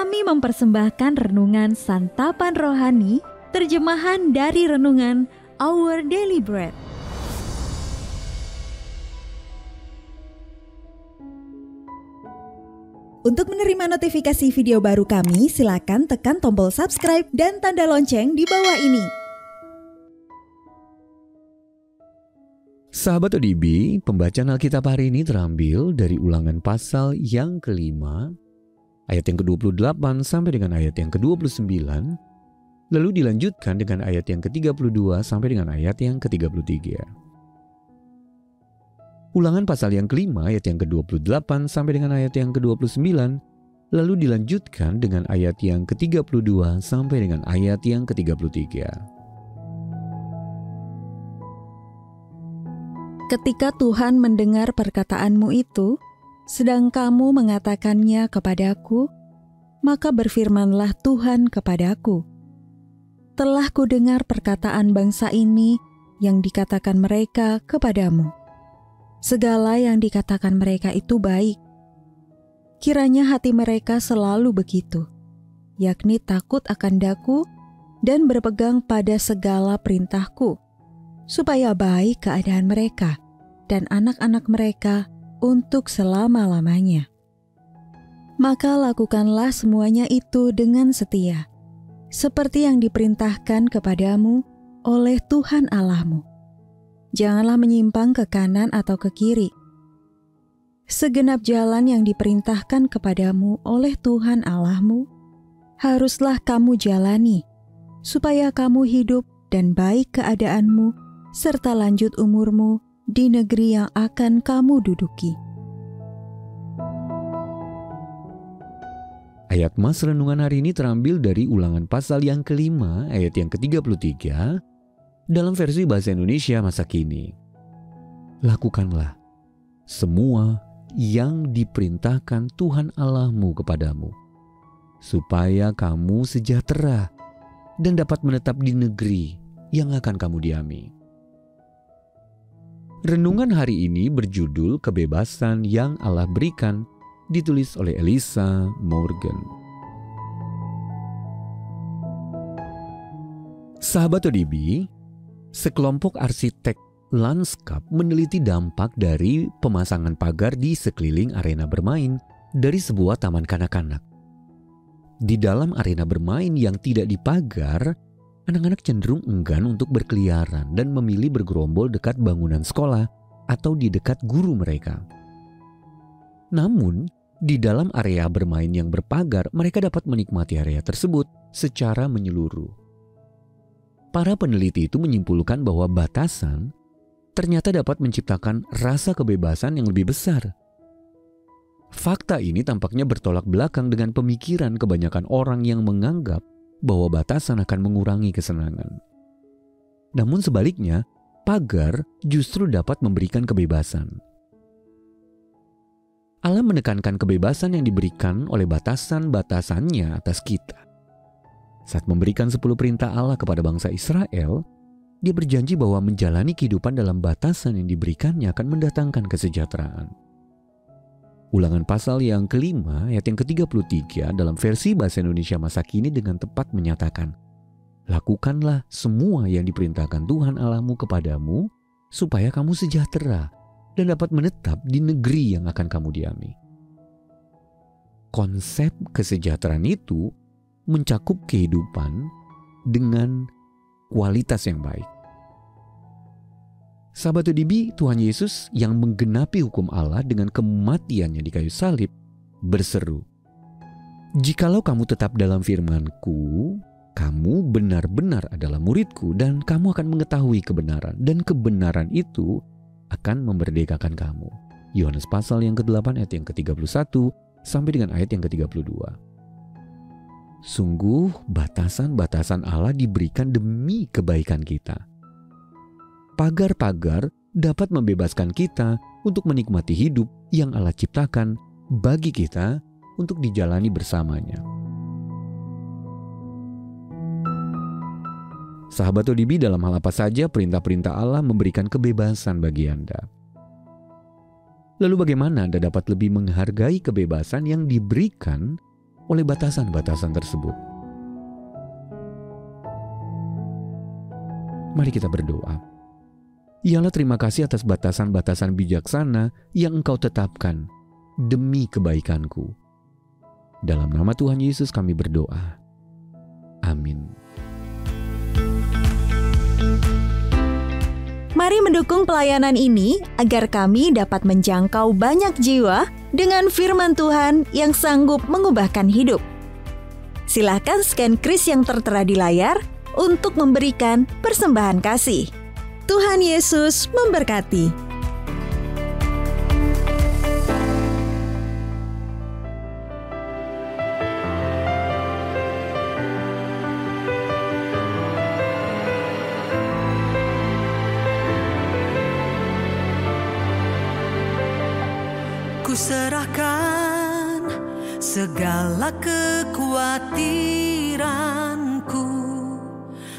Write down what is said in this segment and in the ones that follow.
Kami mempersembahkan renungan Santapan Rohani, terjemahan dari renungan Our Daily Bread. Untuk menerima notifikasi video baru kami, silakan tekan tombol subscribe dan tanda lonceng di bawah ini. Sahabat ODB, pembacaan Alkitab hari ini terambil dari Ulangan pasal yang kelima, ayat yang ke-28 sampai dengan ayat yang ke-29, lalu dilanjutkan dengan ayat yang ke-32 sampai dengan ayat yang ke-33. Ulangan pasal yang kelima ayat yang ke-28 sampai dengan ayat yang ke-29, lalu dilanjutkan dengan ayat yang ke-32 sampai dengan ayat yang ke-33. Ketika Tuhan mendengar perkataanmu itu, sedang kamu mengatakannya kepadaku, maka berfirmanlah Tuhan kepadaku. Telah kudengar perkataan bangsa ini yang dikatakan mereka kepadamu. Segala yang dikatakan mereka itu baik. Kiranya hati mereka selalu begitu, yakni takut akan Daku dan berpegang pada segala perintahku, supaya baik keadaan mereka dan anak-anak mereka untuk selama-lamanya. Maka lakukanlah semuanya itu dengan setia, seperti yang diperintahkan kepadamu oleh Tuhan Allahmu. Janganlah menyimpang ke kanan atau ke kiri. Segenap jalan yang diperintahkan kepadamu oleh Tuhan Allahmu, haruslah kamu jalani, supaya kamu hidup dan baik keadaanmu, serta lanjut umurmu di negeri yang akan kamu duduki. Ayat mas renungan hari ini terambil dari Ulangan pasal yang kelima, ayat yang ke-33, dalam versi bahasa Indonesia masa kini. Lakukanlah semua yang diperintahkan Tuhan Allahmu kepadamu, supaya kamu sejahtera dan dapat menetap di negeri yang akan kamu diami. Renungan hari ini berjudul Kebebasan yang Allah Berikan, ditulis oleh Elisa Morgan. Sahabat ODB, sekelompok arsitek lanskap meneliti dampak dari pemasangan pagar di sekeliling arena bermain dari sebuah taman kanak-kanak. Di dalam arena bermain yang tidak dipagar, anak-anak cenderung enggan untuk berkeliaran dan memilih bergerombol dekat bangunan sekolah atau di dekat guru mereka. Namun, di dalam area bermain yang berpagar, mereka dapat menikmati area tersebut secara menyeluruh. Para peneliti itu menyimpulkan bahwa batasan ternyata dapat menciptakan rasa kebebasan yang lebih besar. Fakta ini tampaknya bertolak belakang dengan pemikiran kebanyakan orang yang menganggap bahwa batasan akan mengurangi kesenangan. Namun sebaliknya, pagar justru dapat memberikan kebebasan. Allah menekankan kebebasan yang diberikan oleh batasan-batasannya atas kita. Saat memberikan 10 perintah Allah kepada bangsa Israel, Dia berjanji bahwa menjalani kehidupan dalam batasan yang diberikannya akan mendatangkan kesejahteraan. Ulangan pasal yang kelima, ayat yang ke-33 dalam versi bahasa Indonesia masa kini dengan tepat menyatakan, lakukanlah semua yang diperintahkan Tuhan Allahmu kepadamu, supaya kamu sejahtera dan dapat menetap di negeri yang akan kamu diami. Konsep kesejahteraan itu mencakup kehidupan dengan kualitas yang baik. Sahabat ODB, Tuhan Yesus yang menggenapi hukum Allah dengan kematiannya di kayu salib berseru, "Jikalau kamu tetap dalam firman-Ku, kamu benar-benar adalah murid-Ku dan kamu akan mengetahui kebenaran, dan kebenaran itu akan memerdekakan kamu." Yohanes pasal yang ke-8 ayat yang ke-31 sampai dengan ayat yang ke-32. Sungguh batasan-batasan Allah diberikan demi kebaikan kita. Pagar-pagar dapat membebaskan kita untuk menikmati hidup yang Allah ciptakan bagi kita untuk dijalani bersamanya. Sahabat ODB, dalam hal apa saja perintah-perintah Allah memberikan kebebasan bagi Anda. Lalu bagaimana Anda dapat lebih menghargai kebebasan yang diberikan oleh batasan-batasan tersebut. Mari kita berdoa. Ya Allah, terima kasih atas batasan-batasan bijaksana yang Engkau tetapkan demi kebaikanku. Dalam nama Tuhan Yesus kami berdoa. Amin. Mari mendukung pelayanan ini agar kami dapat menjangkau banyak jiwa dengan firman Tuhan yang sanggup mengubahkan hidup. Silakan scan kris yang tertera di layar untuk memberikan persembahan kasih. Tuhan Yesus memberkati. Ku serahkan segala kekhawatiranku,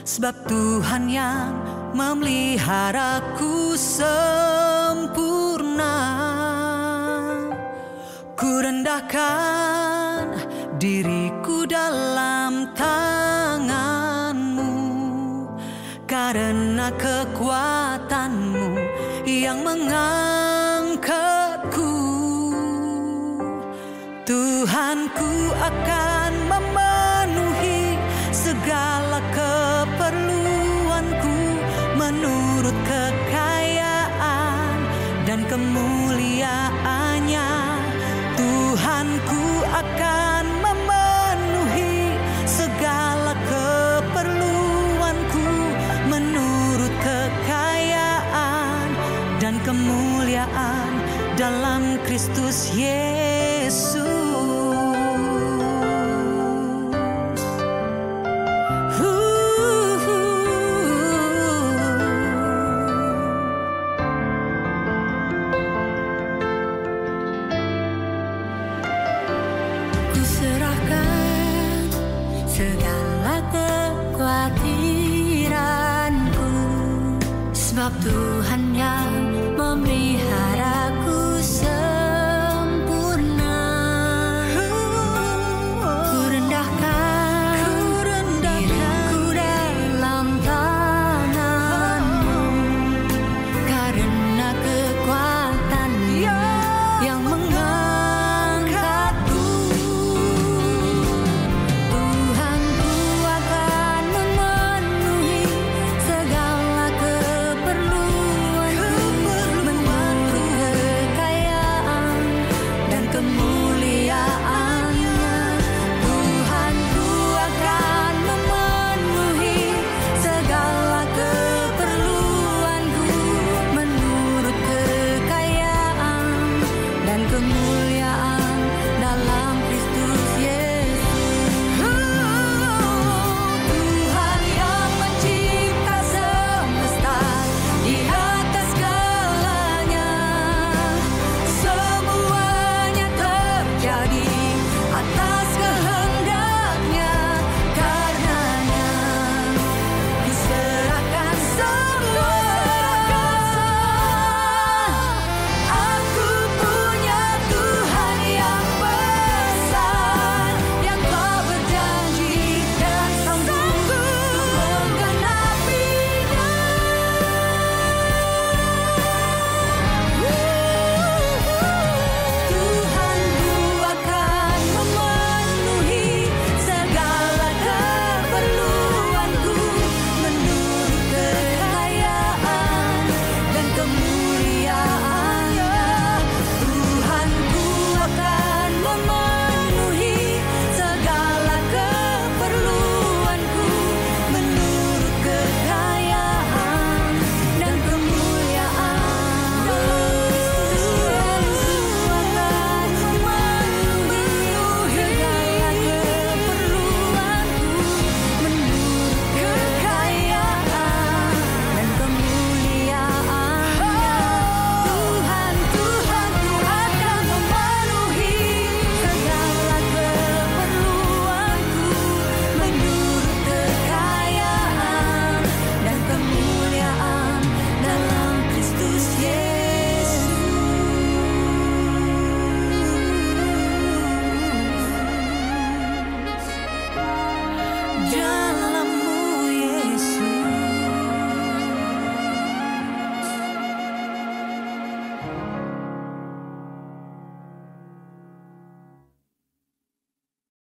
sebab Tuhan yang memeliharaku sempurna. Ku rendahkan diriku dalam tangan-Mu, karena kekuatan-Mu yang mengangkatku. Tuhanku akan memenuhi segala keperluanku menurut kekayaan dan kemuliaan-Nya. Tuhanku akan memenuhi segala keperluanku menurut kekayaan dan kemuliaan dalam Kristus Yesus. Ku serahkan segala kekhawatiranku, sebab Tuhan yang memeliharaku sempurna. Ku rendahkan diriku dalam tangan-Mu, karena kekuatan-Mu yang mengangkatku. Tuhanku akan memenuhi segala keperluanku menurut kekayaan dan kemuliaan-Nya. Tuhanku akan memenuhi segala keperluanku menurut kekayaan dan kemuliaan dalam Kristus Yesus. Tuhan yang mencipta semesta di atas segalanya, semuanya terjadi atas kehendak-Nya. Karenanya ku serahkan semua. Aku punya Tuhan. Dan